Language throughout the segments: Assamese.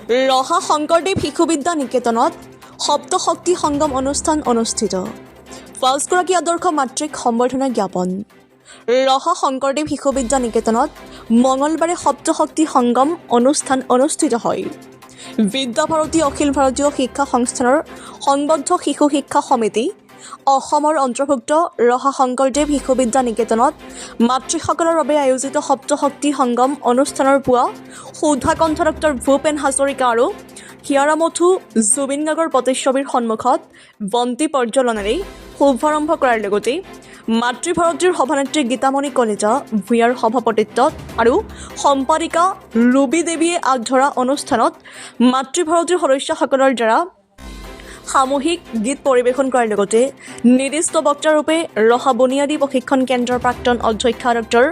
ৰহা শংকৰদেৱ শিশু বিদ্যা নিকেতনত সপ্তশক্তি সংগম অনুষ্ঠান অনুষ্ঠিত। ৫গৰাকী আদৰ্শ মাতৃক সম্বৰ্ধনা জ্ঞাপন। ৰহা শংকৰদেৱ শিশু বিদ্যা নিকেতনত মঙলবাৰে সপ্তশক্তি সংগম অনুষ্ঠান অনুষ্ঠিত হয়। বিদ্যাভাৰতী অখিল ভাৰতীয় শিক্ষা সংস্থানৰ সংবদ্ধ শিশু শিক্ষা সমিতি অসমৰ অন্তৰ্ভুক্ত ৰহা শংকৰদেৱ শিশু বিদ্যা নিকেতনত মাতৃসকলৰ বাবে আয়োজিত সপ্তশক্তি সংগম অনুষ্ঠানৰ পুৱা সুধাকণ্ঠ ডক্টৰ ভূপেন হাজৰিকা আৰু হিয়াৰামথু জুবিন গাৰ্গৰ প্ৰতিচ্ছবিৰ সন্মুখত বন্তি প্ৰজ্বলনেৰে শুভাৰম্ভ কৰাৰ লগতে মাতৃভাৰতীৰ সভানেত্ৰী গীতামণি কলিতা ভূঞাৰ সভাপতিত্বত আৰু সম্পাদিকা ৰুবি দেৱীয়ে আগধৰা অনুষ্ঠানত মাতৃভাৰতীৰ সদস্যসকলৰ দ্বাৰা সামূহিক গীত পৰিৱেশন কৰাৰ লগতে নিৰ্দিষ্ট বক্তাৰূপে ৰহা বুনিয়াদী প্ৰশিক্ষণ কেন্দ্ৰৰ প্ৰাক্তন অধ্যক্ষা ডক্টৰ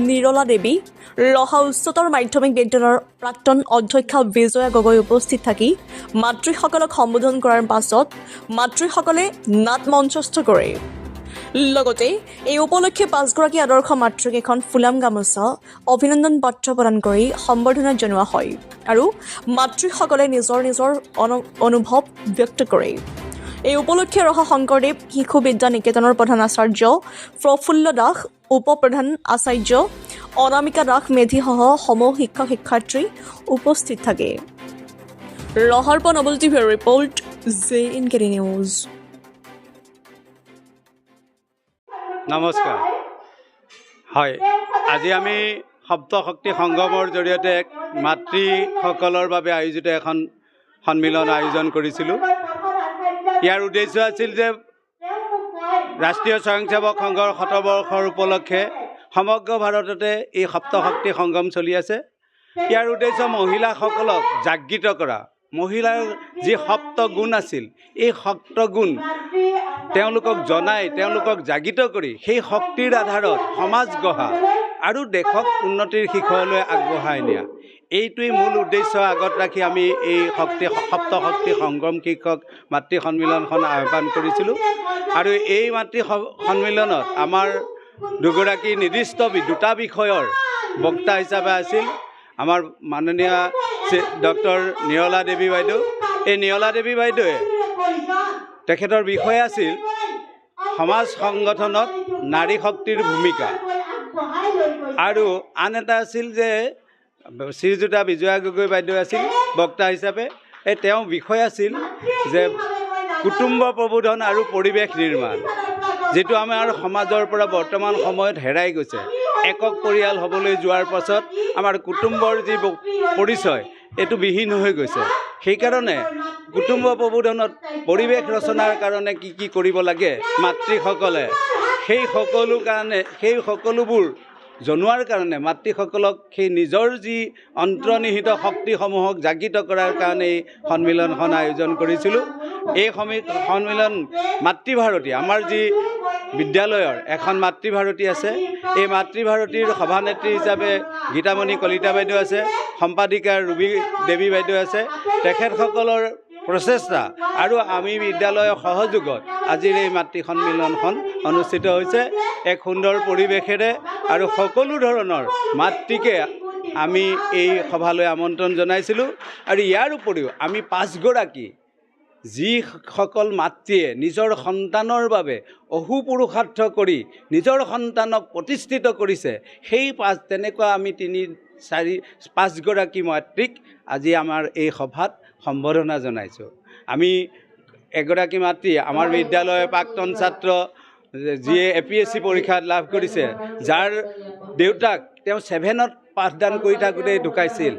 নিৰলা দেৱী, ৰহা উচ্চতৰ মাধ্যমিক বিদ্যালয়ৰ প্ৰাক্তন অধ্যক্ষা বিজয়া গগৈ উপস্থিত থাকি মাতৃসকলক সম্বোধন কৰাৰ পাছত মাতৃসকলে নাট মঞ্চস্থ কৰে। লগতে এই উপলক্ষে ৫গৰাকী আদৰ্শ মাতৃক এখন ফুলাম গামোচা অভিনন্দন পত্ৰ প্ৰদান কৰি সম্বৰ্ধনা জনোৱা হয় আৰু মাতৃসকলে নিজৰ নিজৰ অনুভৱ ব্যক্ত কৰে। এই উপলক্ষে ৰহা শংকৰদেৱ শিশু বিদ্যা নিকেতনৰ প্ৰধান আচাৰ্য প্ৰফুল্ল দাস, উপ প্ৰধান আচাৰ্য অনামিকা দাস মেধিসহ সমূহ শিক্ষক শিক্ষাৰ্থী উপস্থিত থাকে। ৰহাৰ পৰা নৱজ্যোতি ৰিপৰ্ট, JNK নিউজ। নমস্কাৰ। হয়, আজি আমি সপ্তশক্তি সংগমৰ জৰিয়তে মাতৃসকলৰ বাবে আয়োজিত এখন সন্মিলন আয়োজন কৰিছিলোঁ। ইয়াৰ উদ্দেশ্য আছিল যে ৰাষ্ট্ৰীয় স্বয়ংসেৱক সংঘৰ শতবৰ্ষৰ উপলক্ষে সমগ্ৰ ভাৰততে এই সপ্তশক্তি সংগম চলি আছে। ইয়াৰ উদ্দেশ্য মহিলাসকলক জাগৃত কৰা, মহিলাৰ যি সপ্ত গুণ আছিল এই সপ্ত গুণ তেওঁলোকক জনাই, তেওঁলোকক জাগৃত কৰি সেই শক্তিৰ আধাৰত সমাজ গঢ়া আৰু দেশক উন্নতিৰ শিখৰলৈ আগবঢ়াই নিয়া, এইটোৱেই মূল উদ্দেশ্য আগত ৰাখি আমি এই সপ্তশক্তি সংগম শীৰ্ষক মাতৃ সন্মিলনখন আহ্বান কৰিছিলোঁ। আৰু এই মাতৃ সন্মিলনত আমাৰ দুগৰাকী নিৰ্দিষ্ট দুটা বিষয়ৰ বক্তা হিচাপে আছিল আমাৰ মাননীয় ডক্টৰ নিৰলা দেৱী বাইদেউ। এই নিৰলা দেৱী বাইদেৱে তেখেতৰ বিষয় আছিল সমাজ সংগঠনত নাৰী শক্তিৰ ভূমিকা, আৰু আন এটা আছিল যে শ্ৰীযুতা বিজয়া গগৈ বাইদেউ আছিল বক্তা হিচাপে। তেওঁৰ বিষয় আছিল যে কুটুম্ব প্ৰবোধন আৰু পৰিৱেশ নিৰ্মাণ, যিটো আমাৰ সমাজৰ পৰা বৰ্তমান সময়ত হেৰাই গৈছে। একক পৰিয়াল হ'বলৈ যোৱাৰ পাছত আমাৰ কুটুম্বৰ যি পৰিচয় এইটো বিহীন হৈ গৈছে। সেইকাৰণে কুটুম্ব প্ৰবোধনত পৰিৱেশ ৰচনাৰ কাৰণে কি কি কৰিব লাগে মাতৃসকলে, সেই সকলোবোৰ জনোৱাৰ কাৰণে মাতৃসকলক সেই নিজৰ যি অন্তৰ্নিহিত শক্তিসমূহক জাগৃত কৰাৰ কাৰণে এই সন্মিলনখন আয়োজন কৰিছিলোঁ। এই সন্মিলন মাতৃভাৰতী, আমাৰ যি বিদ্যালয়ৰ এখন মাতৃভাৰতী আছে, এই মাতৃভাৰতীৰ সভানেত্ৰী হিচাপে গীতামণি কলিতা বাইদেউ আছে, সম্পাদিকা ৰুবি দেৱী বাইদেউ আছে। তেখেতসকলৰ প্ৰচেষ্টা আৰু আমি বিদ্যালয়ৰ সহযোগত আজিৰ এই মাতৃ সন্মিলনখন অনুষ্ঠিত হৈছে এক সুন্দৰ পৰিৱেশেৰে। আৰু সকলো ধৰণৰ মাতৃকে আমি এই সভালৈ আমন্ত্ৰণ জনাইছিলোঁ। আৰু ইয়াৰ উপৰিও আমি ৫গৰাকী যিসকল মাতৃয়ে নিজৰ সন্তানৰ বাবে অহোপুৰুষাৰ্থ কৰি নিজৰ সন্তানক প্ৰতিষ্ঠিত কৰিছে, সেই তেনেকুৱা আমি ৫গৰাকী মাতৃক আজি আমাৰ এই সভাত সম্বৰ্ধনা জনাইছোঁ। আমি এগৰাকী মাতৃ, আমাৰ বিদ্যালয়ৰ প্ৰাক্তন ছাত্ৰ, যিয়ে APSC পৰীক্ষাত লাভ কৰিছে, যাৰ দেউতাক তেওঁ 7ত পাঠদান কৰি থাকোঁতেই ঢুকাইছিল।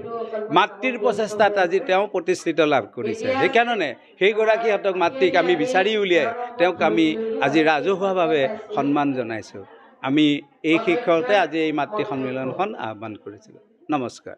মাতৃৰ প্ৰচেষ্টাত আজি তেওঁ প্ৰতিষ্ঠিত লাভ কৰিছে। সেইকাৰণে সেইগৰাকীহঁতক মাতৃক আমি বিচাৰি উলিয়াই তেওঁক আমি আজি ৰাজহুৱাভাৱে সন্মান জনাইছোঁ। আমি এই শিক্ষকতে আজি এই মাতৃ সন্মিলনখন আহ্বান কৰিছিলোঁ। নমস্কাৰ।